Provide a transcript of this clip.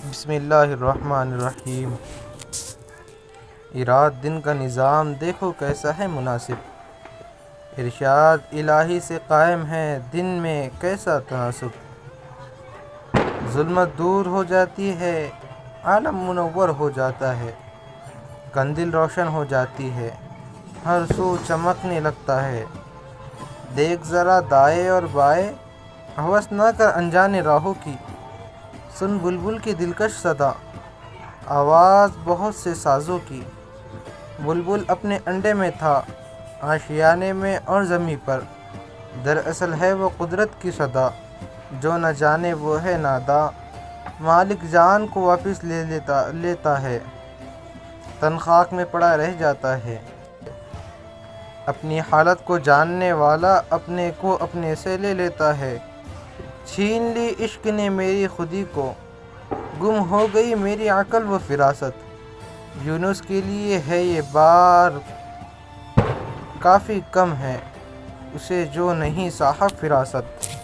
بسم اللہ الرحمن الرحیم۔ رات دن کا نظام دیکھو کیسا ہے مناسب، ارشاد الہی سے قائم ہے دن میں کیسا تناسب۔ ظلمت دور ہو جاتی ہے، عالم منور ہو جاتا ہے، قندیل روشن ہو جاتی ہے، ہر سو چمکنے لگتا ہے۔ دیکھ ذرا دائیں اور بائیں، ہوس نہ کر انجانے راہوں کی، سن بلبل کی دلکش صدا، آواز بہت سے سازوں کی۔ بلبل اپنے انڈے میں تھا، آشیانے میں اور زمیں پر، دراصل ہے وہ قدرت کی صدا، جو نہ جانے وہ ہے ناداں، مالک جان کو واپس لے لیتا ہے، تن خاک میں پڑا رہ جاتا ہے۔ اپنی حالت کو جاننے والا اپنے کو اپنے سے لے لیتا ہے۔ چھین لی عشق نے میری خودی کو، گم ہو گئی میری عقل و فراست۔ یونس کے لیے ہے یہ بار کافی کم ہے، اسے جو نہیں صاحب فراست۔